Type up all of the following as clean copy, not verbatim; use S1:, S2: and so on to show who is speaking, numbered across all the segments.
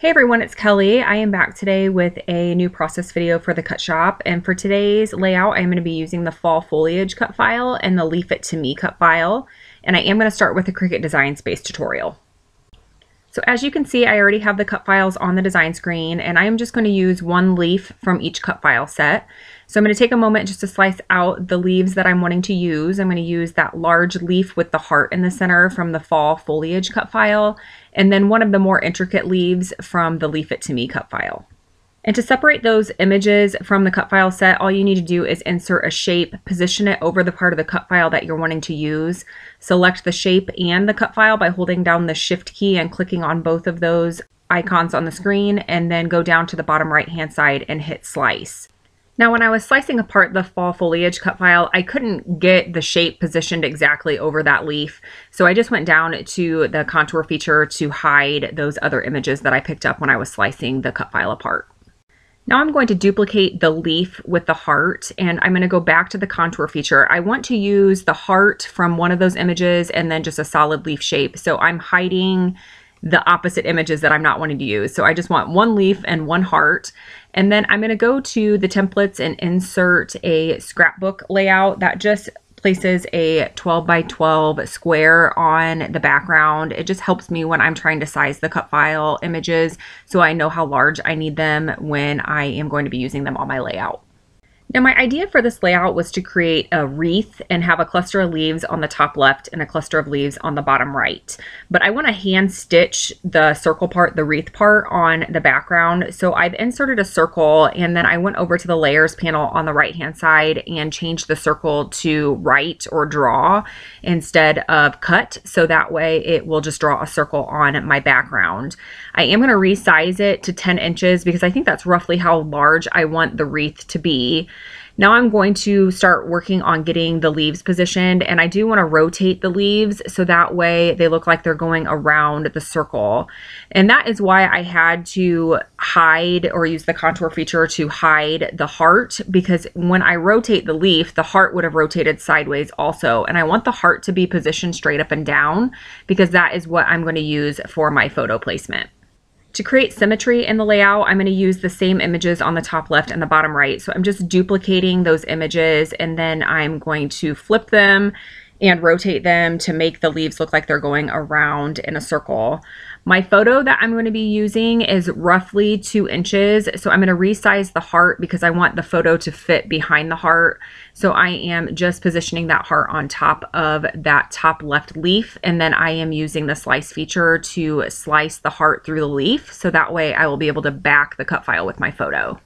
S1: Hey everyone, it's Kelly. I am back today with a new process video for the Cut Shop, and for today's layout I'm going to be using the fall foliage cut file and the Leave It to Me cut file, and I am going to start with the Cricut Design Space tutorial. So as you can see, I already have the cut files on the design screen, and I am just going to use one leaf from each cut file set. So I'm going to take a moment just to slice out the leaves that I'm wanting to use. I'm going to use that large leaf with the heart in the center from the fall foliage cut file, and then one of the more intricate leaves from the Leave It to Me cut file. And to separate those images from the cut file set, all you need to do is insert a shape, position it over the part of the cut file that you're wanting to use, select the shape and the cut file by holding down the Shift key and clicking on both of those icons on the screen, and then go down to the bottom right hand side and hit slice. Now, when I was slicing apart the fall foliage cut file, I couldn't get the shape positioned exactly over that leaf, so I just went down to the contour feature to hide those other images that I picked up when I was slicing the cut file apart. Now I'm going to duplicate the leaf with the heart, and I'm going to go back to the contour feature. I want to use the heart from one of those images and then just a solid leaf shape, so I'm hiding the opposite images that I'm not wanting to use. So I just want one leaf and one heart. And then I'm going to go to the templates and insert a scrapbook layout that just places a 12 by 12 square on the background. It just helps me when I'm trying to size the cut file images so I know how large I need them when I am going to be using them on my layout. Now, my idea for this layout was to create a wreath and have a cluster of leaves on the top left and a cluster of leaves on the bottom right. But I want to hand stitch the circle part, the wreath part, on the background. So I've inserted a circle, and then I went over to the layers panel on the right hand side and changed the circle to write or draw instead of cut. So that way it will just draw a circle on my background. I am going to resize it to 10 inches because I think that's roughly how large I want the wreath to be. Now I'm going to start working on getting the leaves positioned, and I do want to rotate the leaves so that way they look like they're going around the circle. And that is why I had to hide or use the contour feature to hide the heart, because when I rotate the leaf, the heart would have rotated sideways also. And I want the heart to be positioned straight up and down because that is what I'm going to use for my photo placement. To create symmetry in the layout, I'm going to use the same images on the top left and the bottom right. So I'm just duplicating those images, and then I'm going to flip them and rotate them to make the leaves look like they're going around in a circle. My photo that I'm going to be using is roughly 2 inches. So I'm going to resize the heart because I want the photo to fit behind the heart. So I am just positioning that heart on top of that top left leaf. And then I am using the slice feature to slice the heart through the leaf. So that way I will be able to back the cut file with my photo.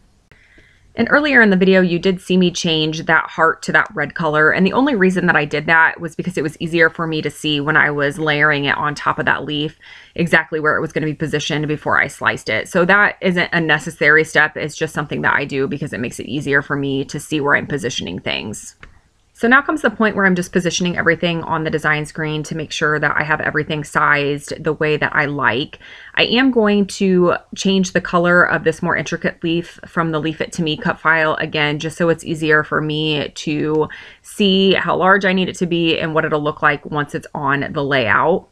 S1: And earlier in the video, you did see me change that heart to that red color. And the only reason that I did that was because it was easier for me to see when I was layering it on top of that leaf exactly where it was going to be positioned before I sliced it. So that isn't a necessary step. It's just something that I do because it makes it easier for me to see where I'm positioning things. So now comes the point where I'm just positioning everything on the design screen to make sure that I have everything sized the way that I like. I am going to change the color of this more intricate leaf from the Leave It to Me cut file again, just so it's easier for me to see how large I need it to be and what it'll look like once it's on the layout.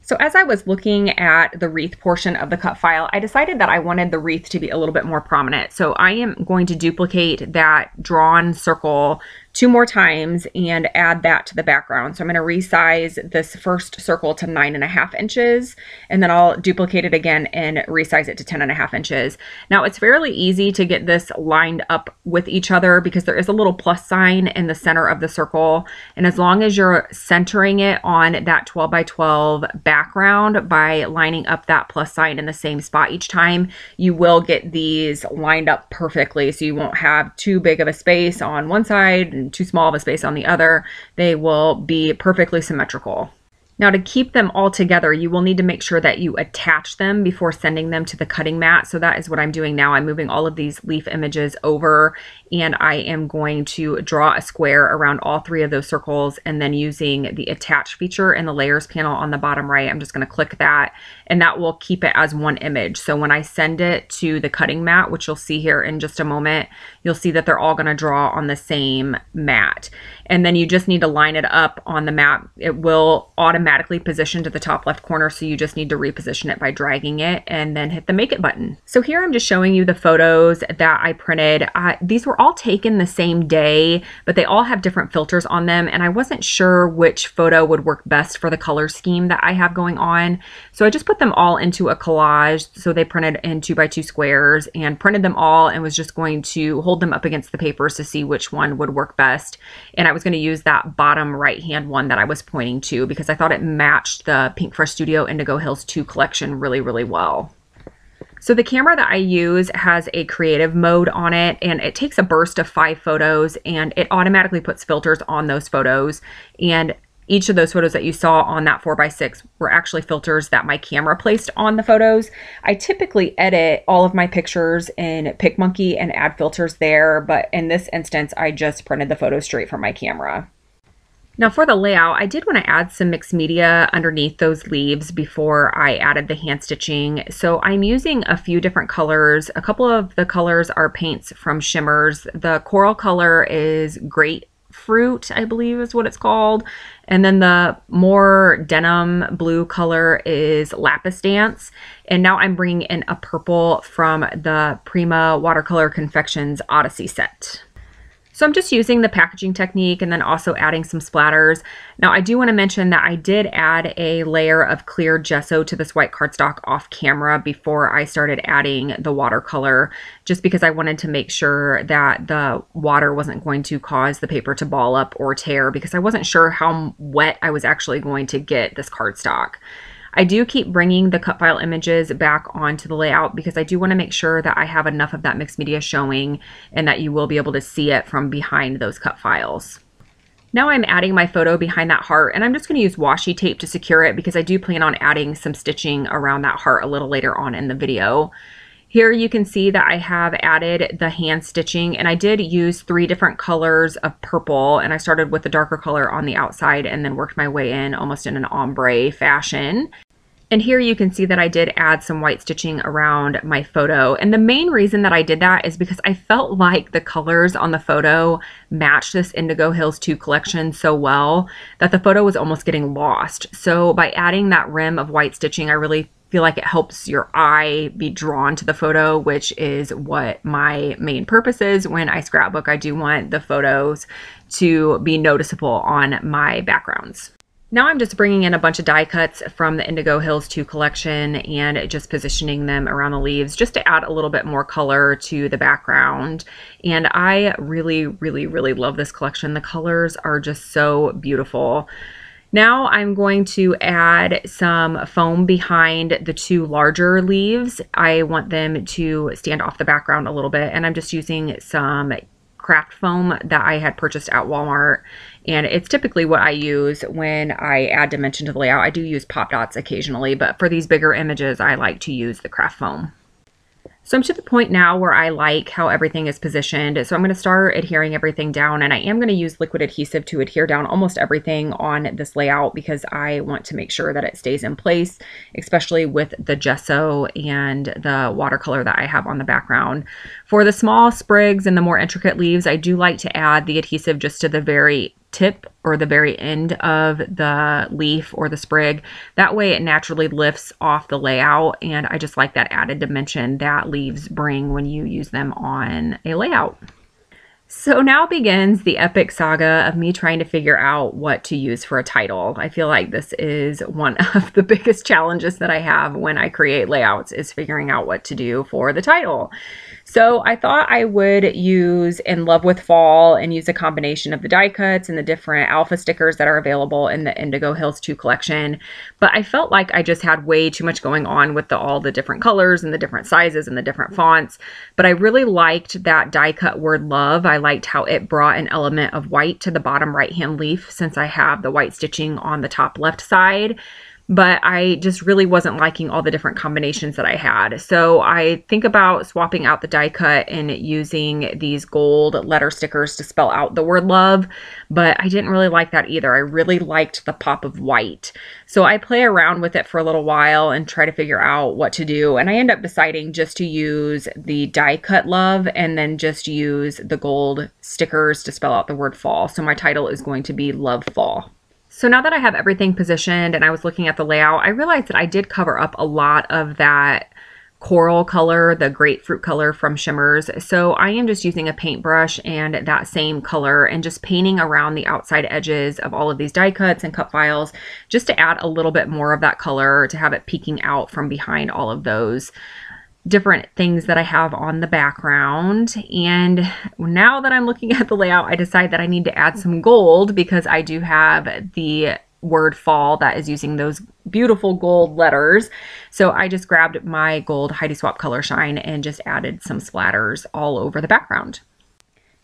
S1: So as I was looking at the wreath portion of the cut file, I decided that I wanted the wreath to be a little bit more prominent. So I am going to duplicate that drawn circle 2 more times and add that to the background. So I'm going to resize this first circle to 9.5 inches, and then I'll duplicate it again and resize it to 10.5 inches. Now it's fairly easy to get this lined up with each other because there is a little plus sign in the center of the circle. And as long as you're centering it on that 12 by 12 background by lining up that plus sign in the same spot each time, you will get these lined up perfectly. So you won't have too big of a space on one side and too small of a space on the other. They will be perfectly symmetrical. Now, to keep them all together, you will need to make sure that you attach them before sending them to the cutting mat. So that is what I'm doing now. I'm moving all of these leaf images over, and I am going to draw a square around all 3 of those circles, and then using the attach feature in the layers panel on the bottom right, I'm just going to click that, and that will keep it as one image. So when I send it to the cutting mat, which you'll see here in just a moment, you'll see that they're all going to draw on the same mat. And then you just need to line it up on the mat. It will automatically automatically positioned to the top left corner, so you just need to reposition it by dragging it and then hit the Make It button. So here I'm just showing you the photos that I printed. These were all taken the same day, but they all have different filters on them, and I wasn't sure which photo would work best for the color scheme that I have going on. So I just put them all into a collage. So they printed in 2x2 squares, and printed them all and was just going to hold them up against the papers to see which one would work best. And I was going to use that bottom right hand one that I was pointing to because I thought it matched the Pink Fresh Studio Indigo Hills 2 collection really, really well. So the camera that I use has a creative mode on it, and it takes a burst of 5 photos and it automatically puts filters on those photos. And each of those photos that you saw on that 4x6 were actually filters that my camera placed on the photos. I typically edit all of my pictures in PicMonkey and add filters there, but in this instance, I just printed the photos straight from my camera. Now for the layout, I did want to add some mixed media underneath those leaves before I added the hand stitching. So I'm using a few different colors. A couple of the colors are paints from Shimmers. The coral color is Grapefruit, I believe is what it's called. And then the more denim blue color is Lapis Dance. And now I'm bringing in a purple from the Prima Watercolor Confections Odyssey set. So I'm just using the packaging technique and then also adding some splatters. Now I do want to mention that I did add a layer of clear gesso to this white cardstock off camera before I started adding the watercolor, just because I wanted to make sure that the water wasn't going to cause the paper to ball up or tear, because I wasn't sure how wet I was actually going to get this cardstock. I do keep bringing the cut file images back onto the layout because I do want to make sure that I have enough of that mixed media showing and that you will be able to see it from behind those cut files. Now I'm adding my photo behind that heart, and I'm just going to use washi tape to secure it because I do plan on adding some stitching around that heart a little later on in the video. Here you can see that I have added the hand stitching, and I did use 3 different colors of purple, and I started with the darker color on the outside and then worked my way in almost in an ombre fashion. And here you can see that I did add some white stitching around my photo. And the main reason that I did that is because I felt like the colors on the photo matched this Indigo Hills 2 collection so well that the photo was almost getting lost. So by adding that rim of white stitching, I really feel like it helps your eye be drawn to the photo, which is what my main purpose is when I scrapbook. I do want the photos to be noticeable on my backgrounds. Now I'm just bringing in a bunch of die cuts from the Indigo Hills 2 collection and just positioning them around the leaves just to add a little bit more color to the background. And I really, really, really love this collection. The colors are just so beautiful. Now I'm going to add some foam behind the 2 larger leaves. I want them to stand off the background a little bit, and I'm just using some craft foam that I had purchased at Walmart, and it's typically what I use when I add dimension to the layout. I do use pop dots occasionally, but for these bigger images I like to use the craft foam. So I'm to the point now where I like how everything is positioned. So I'm going to start adhering everything down, and I am going to use liquid adhesive to adhere down almost everything on this layout because I want to make sure that it stays in place, especially with the gesso and the watercolor that I have on the background. For the small sprigs and the more intricate leaves, I do like to add the adhesive just to the very tip or the very end of the leaf or the sprig. That way it naturally lifts off the layout, and I just like that added dimension that leaves bring when you use them on a layout. So now begins the epic saga of me trying to figure out what to use for a title. I feel like this is one of the biggest challenges that I have when I create layouts, is figuring out what to do for the title. So I thought I would use In Love with Fall and use a combination of the die cuts and the different alpha stickers that are available in the Indigo Hills 2 collection. But I felt like I just had way too much going on with all the different colors and the different sizes and the different fonts. But I really liked that die cut word love. I liked how it brought an element of white to the bottom right hand leaf since I have the white stitching on the top left side. But I just really wasn't liking all the different combinations that I had. So I think about swapping out the die cut and using these gold letter stickers to spell out the word love, but I didn't really like that either. I really liked the pop of white. So I play around with it for a little while and try to figure out what to do. And I end up deciding just to use the die cut love and then just use the gold stickers to spell out the word fall. So my title is going to be Love Fall. So now that I have everything positioned and I was looking at the layout, I realized that I did cover up a lot of that coral color, the grapefruit color from Shimmers. So I am just using a paintbrush and that same color and just painting around the outside edges of all of these die cuts and cut files just to add a little bit more of that color to have it peeking out from behind all of those different things that I have on the background. And now that I'm looking at the layout, I decide that I need to add some gold because I do have the word fall that is using those beautiful gold letters. So I just grabbed my gold Heidi Swap Color Shine and just added some splatters all over the background.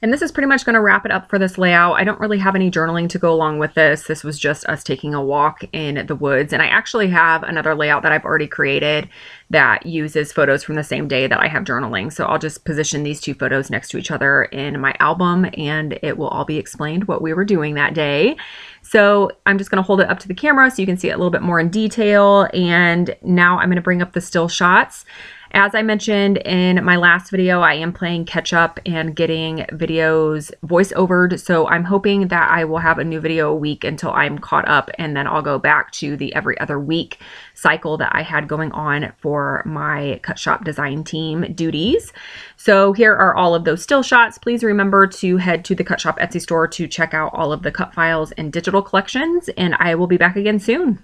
S1: And this is pretty much going to wrap it up for this layout. I don't really have any journaling to go along with this. This was just us taking a walk in the woods. And I actually have another layout that I've already created that uses photos from the same day that I have journaling. So I'll just position these two photos next to each other in my album and it will all be explained what we were doing that day. So I'm just going to hold it up to the camera so you can see it a little bit more in detail. And now I'm going to bring up the still shots. As I mentioned in my last video, I am playing catch up and getting videos voice-overed. So I'm hoping that I will have a new video a week until I'm caught up, and then I'll go back to the every other week cycle that I had going on for my Cut Shoppe Design Team duties. So here are all of those still shots. Please remember to head to the Cut Shoppe Etsy store to check out all of the cut files and digital collections, and I will be back again soon.